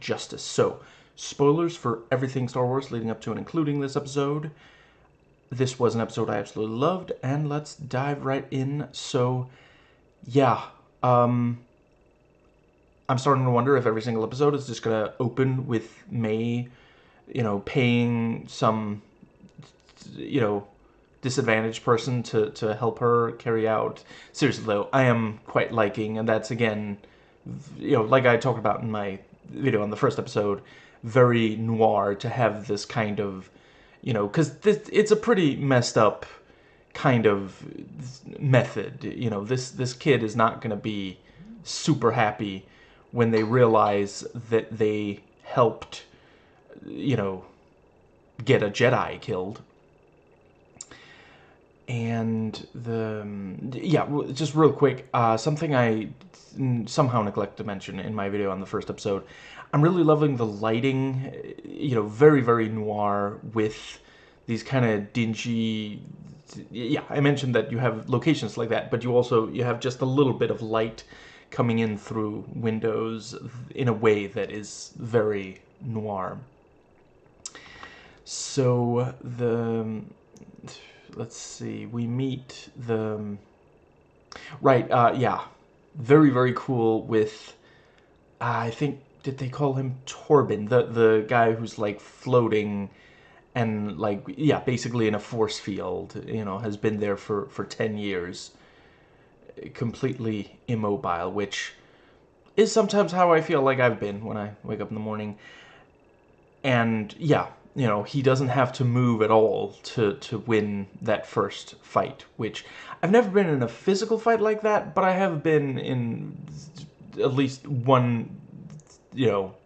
Justice. So, spoilers for everything Star Wars leading up to and including this episode. This was an episode I absolutely loved, and let's dive right in. So, yeah, I'm starting to wonder if every single episode is just gonna open with May, paying some, disadvantaged person to help her carry out. Seriously though, I am quite liking, and that's again, like I talked about in my video on the first episode, very noir to have this kind of, because it's a pretty messed up kind of method. This kid is not going to be super happy when they realize that they helped, get a Jedi killed. And just real quick, something I somehow neglected to mention in my video on the first episode. I'm really loving the lighting, very, very noir with these kind of dingy. Yeah, I mentioned that you have locations like that, but you have just a little bit of light coming in through windows in a way that is very noir. So let's see, we meet the... Right, very, very cool with, I think, did they call him Torben? The guy who's, like, floating and, like, yeah, basically in a force field, has been there for 10 years. Completely immobile, which is sometimes how I feel like I've been when I wake up in the morning. And, yeah, he doesn't have to move at all to win that first fight, which I've never been in a physical fight like that, but I have been in at least one,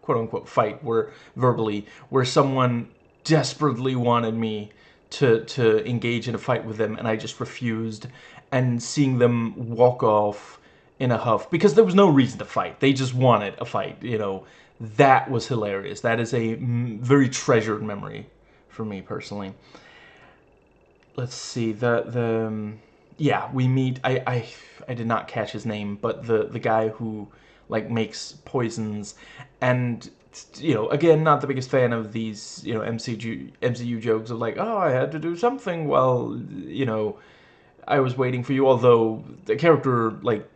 quote-unquote fight where someone desperately wanted me to engage in a fight with them, and I just refused, and seeing them walk off in a huff, because there was no reason to fight, they just wanted a fight, that was hilarious. That is a very treasured memory for me personally. Let's see, we meet, I did not catch his name, but the guy who, like, makes poisons, and, again, not the biggest fan of these, MCU jokes of, like, oh, I had to do something while, I was waiting for you, although the character, like,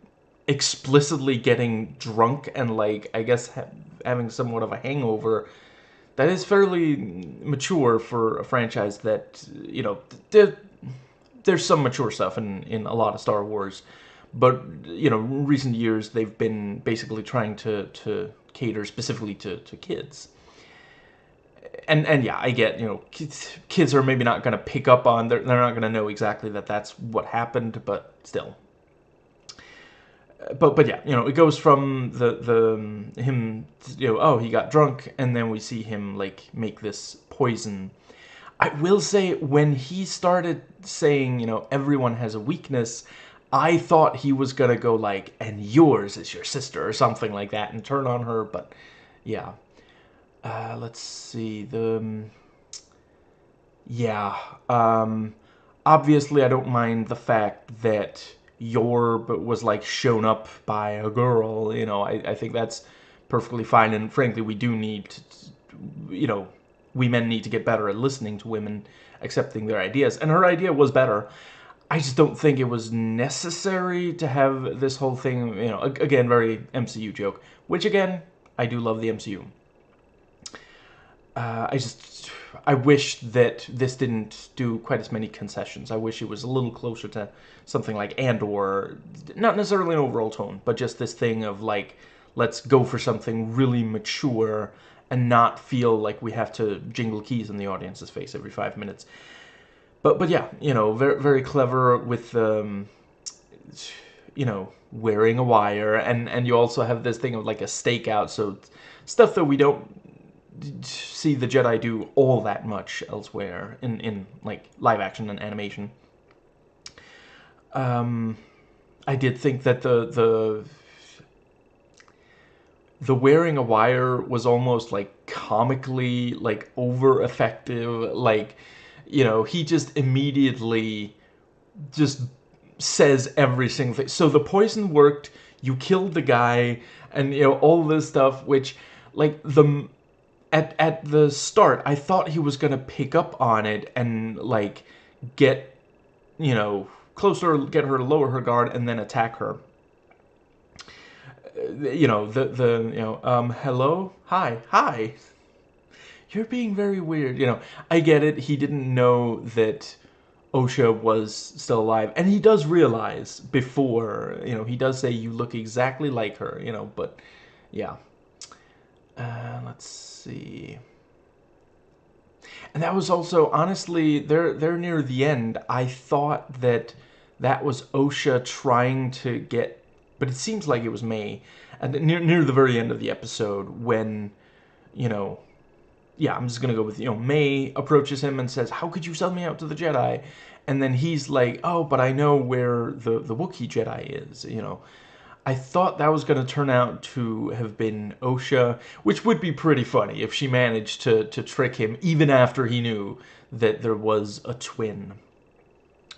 explicitly getting drunk and, like, I guess having somewhat of a hangover, that is fairly mature for a franchise that, there's some mature stuff in a lot of Star Wars, but, recent years they've been basically trying to cater specifically to kids. And yeah, I get, kids are maybe not going to pick up on, they're not going to know exactly that that's what happened, but still. But yeah, it goes from him, oh, he got drunk, and then we see him, like, make this poison. I will say, when he started saying, everyone has a weakness, I thought he was gonna go, like, and yours is your sister, or something like that, and turn on her, but yeah. Let's see, obviously I don't mind the fact that Yorb was, like, shown up by a girl, I think that's perfectly fine, and frankly, we do need to, we men need to get better at listening to women, accepting their ideas, and her idea was better. I just don't think it was necessary to have this whole thing, again, very MCU joke, which, again, I do love the MCU. I wish that this didn't do quite as many concessions. I wish it was a little closer to something like Andor, not necessarily an overall tone, but just this thing of, like, let's go for something really mature and not feel like we have to jingle keys in the audience's face every 5 minutes. But yeah, very, very clever with, wearing a wire, and you also have this thing of, like, a stakeout, so stuff that we don't see the Jedi do all that much elsewhere in like live action and animation. I did think that the wearing a wire was almost, like, comically, like, over effective, like, he just immediately just says every single thing. So the poison worked, you killed the guy, and, all this stuff, which, like at the start, I thought he was gonna pick up on it and like get, closer, get her to lower her guard and then attack her. Hello, hi, you're being very weird. I get it. He didn't know that Osha was still alive, and he does realize before, he does say you look exactly like her, but yeah. Let's see. And that was also, honestly, they're near the end. I thought that was Osha trying to get, but it seems like it was May, and near the very end of the episode when, you know, yeah, I'm just gonna go with, May approaches him and says, "How could you sell me out to the Jedi?" And then he's like, "Oh, but I know where the Wookiee Jedi is." I thought that was going to turn out to have been Osha, which would be pretty funny if she managed to trick him even after he knew that there was a twin.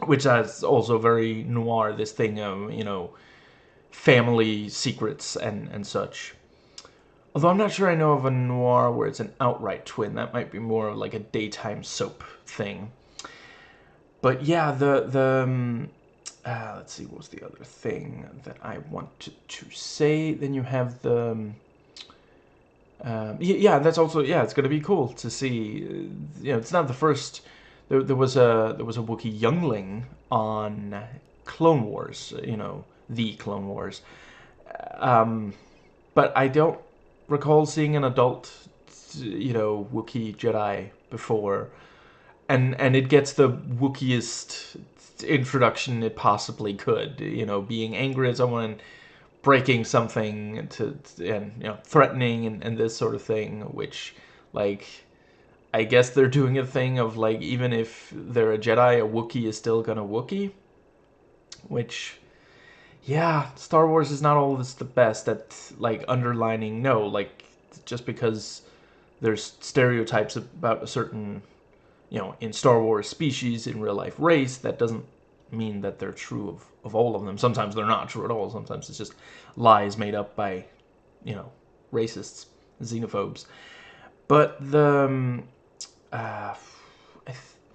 Which is also very noir, this thing of, family secrets and such. Although I'm not sure I know of a noir where it's an outright twin. That might be more like a daytime soap thing. But yeah, let's see, what was the other thing that I wanted to say? Then you have the... yeah, that's also, yeah, it's going to be cool to see. It's not the first... There was a Wookiee youngling on Clone Wars, the Clone Wars. But I don't recall seeing an adult, Wookiee Jedi before. And it gets the Wookieest introduction it possibly could, being angry at someone and breaking something and threatening and this sort of thing, which, like, I guess they're doing a thing of, like, even if they're a Jedi, a Wookiee is still gonna Wookiee, which, yeah, Star Wars is not always the best at, like, underlining, no, like, just because there's stereotypes about a certain, in Star Wars species, in real life race, that doesn't mean that they're true of all of them. Sometimes they're not true at all. Sometimes it's just lies made up by, racists, xenophobes. But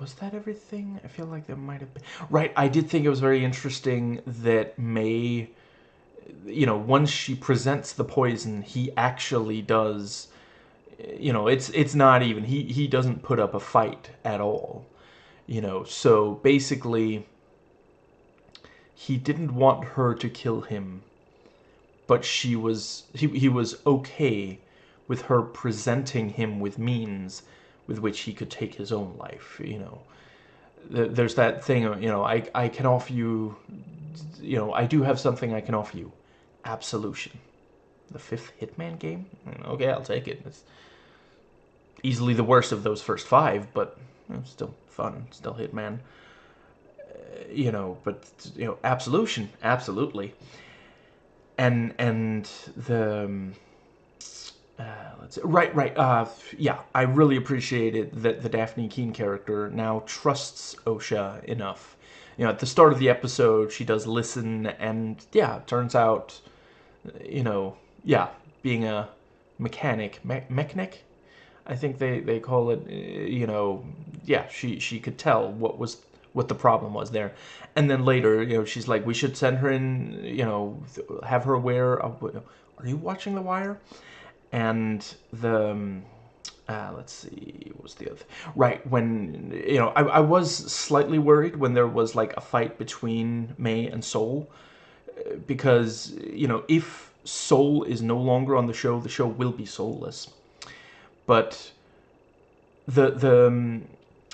was that everything? I feel like there might have been. Right, I did think it was very interesting that May, once she presents the poison, he actually does, it's not even, he doesn't put up a fight at all, so basically he didn't want her to kill him, but he was okay with her presenting him with means with which he could take his own life. There's that thing of, I can offer you, I do have something I can offer you. Absolution. The fifth Hitman game? Okay, I'll take it. It's easily the worst of those first five, but still fun, still Hitman. But Absolution, absolutely. And the let's see, right. Yeah, I really appreciated that the Daphne Keene character now trusts Osha enough. At the start of the episode, she does listen, and yeah, it turns out, yeah, being a mechanic, I think they call it, yeah, she could tell what the problem was there. And then later, she's like, we should send her in, have her wear a, are you watching The Wire? And let's see, what was the other, right, when, I was slightly worried when there was like a fight between May and Soul, because, if Soul is no longer on the show will be soulless. But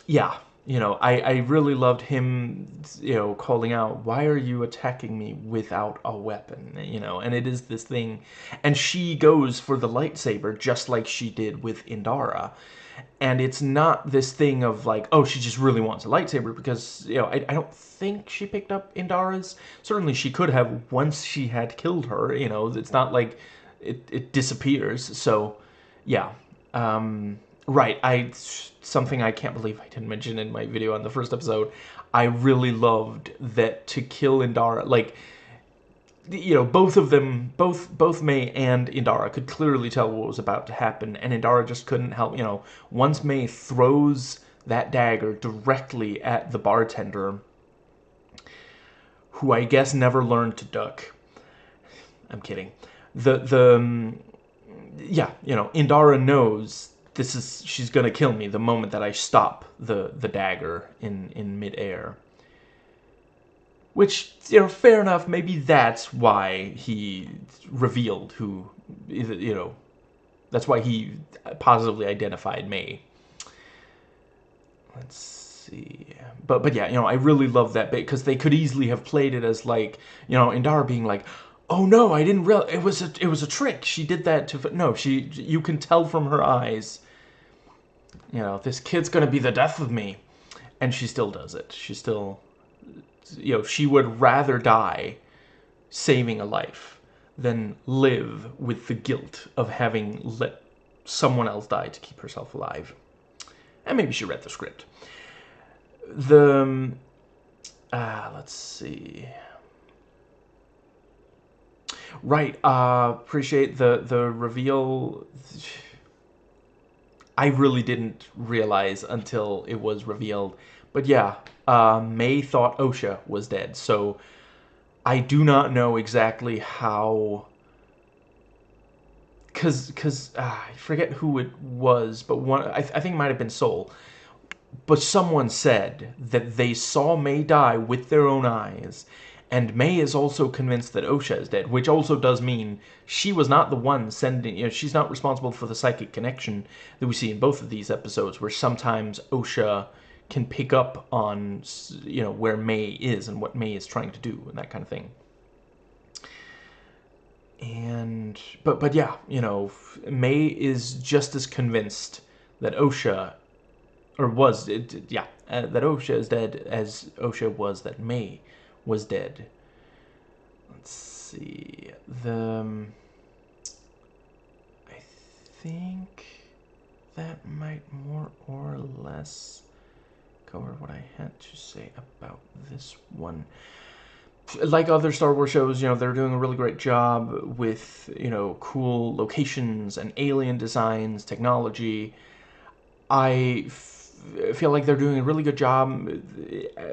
yeah, I really loved him, calling out, "Why are you attacking me without a weapon?" And it is this thing, and she goes for the lightsaber just like she did with Indara. And it's not this thing of like, oh, she just really wants a lightsaber, because, I don't think she picked up Indara's. Certainly she could have once she had killed her, it's not like it disappears. So, yeah. Right, something I can't believe I didn't mention in my video on the first episode. I really loved that to kill Indara, like, you know, both of them, both May and Indara could clearly tell what was about to happen, and Indara just couldn't help. You know, once May throws that dagger directly at the bartender, who I guess never learned to duck. I'm kidding. Yeah, you know, Indara knows she's gonna kill me the moment that I stop the dagger in midair. Which, you know, fair enough. Maybe that's why he revealed who, you know, that's why he positively identified May. Let's see. But yeah, you know, I really love that bit because they could easily have played it as like, you know, Indara being like, "Oh no, I didn't realize it was a trick. She did that to no, you can tell from her eyes, you know, this kid's going to be the death of me." And she still does it. She still, you know, she would rather die saving a life than live with the guilt of having let someone else die to keep herself alive. And maybe she read the script. Let's see. Right, appreciate the reveal. I really didn't realize until it was revealed. But yeah, May thought Osha was dead, so I do not know exactly how... Because I forget who it was, but I think it might have been Soul. But someone said that they saw May die with their own eyes, and May is also convinced that Osha is dead, which also does mean she was not the one sending, you know, she's not responsible for the psychic connection that we see in both of these episodes, where sometimes Osha can pick up on, you know, where May is and what May is trying to do and that kind of thing. And, but yeah, you know, May is just as convinced that Osha, or was, yeah, that Osha is dead as Osha was that May was dead. Let's see. I think that might more or less cover what I had to say about this one. Like other Star Wars shows, you know, they're doing a really great job with, you know, cool locations and alien designs, technology. I feel like they're doing a really good job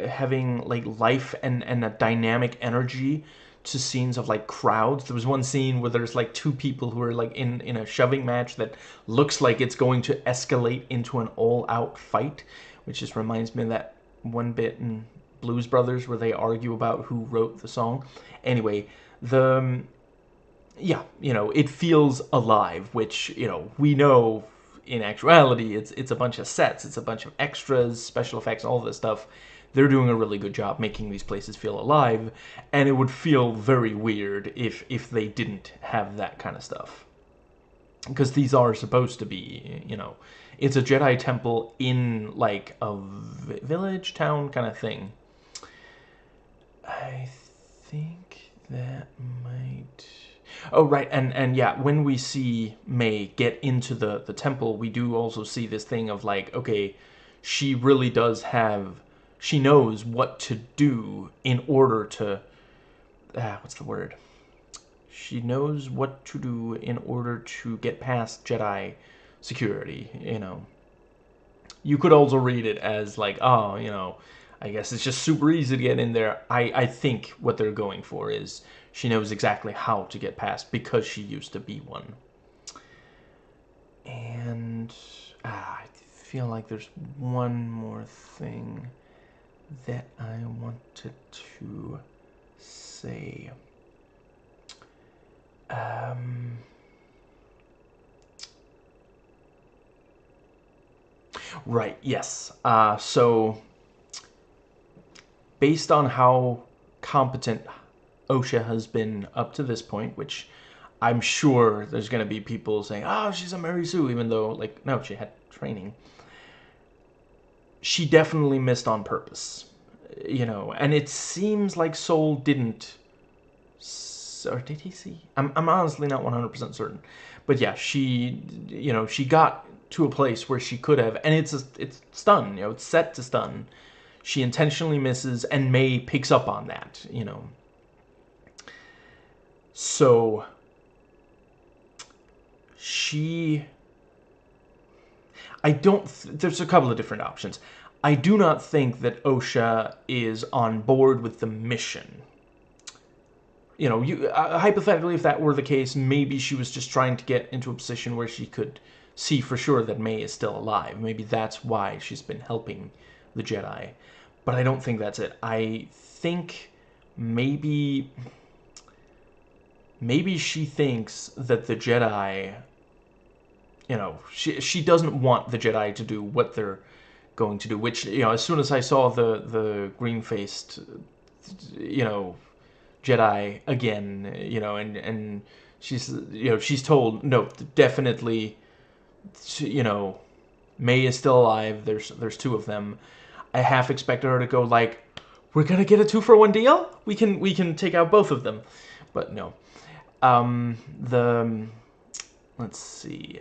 having like life and a dynamic energy to scenes of like crowds. There was one scene where there's like two people who are like in a shoving match that looks like it's going to escalate into an all-out fight, which just reminds me of that one bit in Blues Brothers where they argue about who wrote the song. Anyway, yeah, you know, it feels alive, which, you know, we know in actuality it's a bunch of sets, it's a bunch of extras, special effects, all this stuff. They're doing a really good job making these places feel alive, and it would feel very weird if they didn't have that kind of stuff. Because these are supposed to be, you know, it's a Jedi temple in like a village, town kind of thing. I think that might... Oh, right, and yeah, when we see May get into the temple, we do also see this thing of like, okay, she really does have... She knows what to do in order to... what's the word? She knows what to do in order to get past Jedi security, you know. You could also read it as like, oh, you know, I guess it's just super easy to get in there. I think what they're going for is she knows exactly how to get past because she used to be one. And I feel like there's one more thing that I wanted to say. Right, yes. So, based on how competent Osha has been up to this point, which I'm sure there's going to be people saying, oh, she's a Mary Sue, even though, like, no, she had training. She definitely missed on purpose, you know, and it seems like Soul didn't, or did he see? I'm honestly not 100% certain. But yeah, she, you know, she got to a place where she could have, and it's stun, you know, it's set to stun. She intentionally misses, and May picks up on that, you know. So she, I don't, there's a couple of different options. I do not think that Osha is on board with the mission. You know, hypothetically, if that were the case, maybe she was just trying to get into a position where she could see for sure that May is still alive. Maybe that's why she's been helping the Jedi. But I don't think that's it. I think maybe she thinks that the Jedi, you know, she doesn't want the Jedi to do what they're going to do. Which, you know, as soon as I saw the green-faced, you know, Jedi again, you know, and she's, you know, she's told, no, definitely, you know, May is still alive. There's two of them. I half expected her to go like, we're gonna get a 2-for-1 deal. We can take out both of them, but no. Let's see.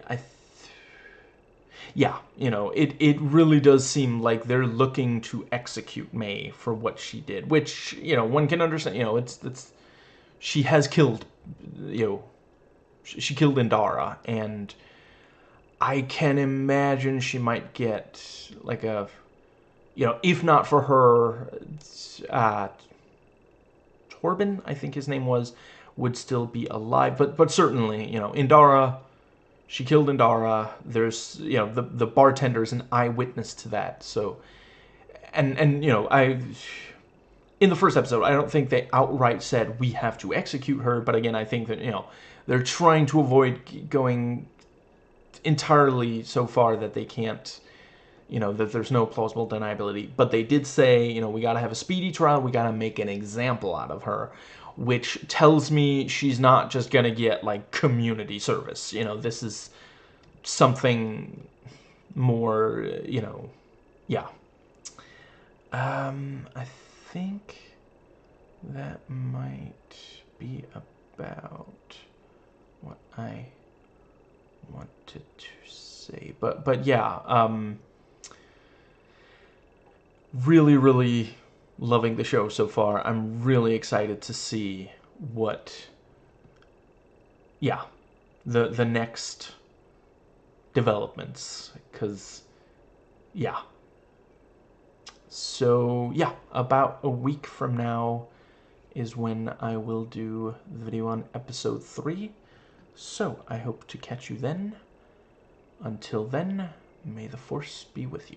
Yeah, you know, it really does seem like they're looking to execute May for what she did, which, you know, one can understand. You know, it's she has killed, you know, she killed Indara, and I can imagine she might get like a, you know, if not for her, Torben, I think his name was, would still be alive, but certainly, you know, Indara. She killed Indara. There's, you know, the bartender's an eyewitness to that. So, and you know, in the first episode, I don't think they outright said we have to execute her. But again, I think that, you know, they're trying to avoid going entirely so far that they can't, you know, that there's no plausible deniability. But they did say, you know, we got to have a speedy trial. We got to make an example out of her, which tells me she's not just going to get, like, community service. You know, this is something more, you know, yeah. I think that might be about what I wanted to say. But yeah, really, really loving the show so far. I'm really excited to see what, yeah, the next developments, because, yeah. So, yeah, about a week from now is when I will do the video on episode 3. So, I hope to catch you then. Until then, may the Force be with you.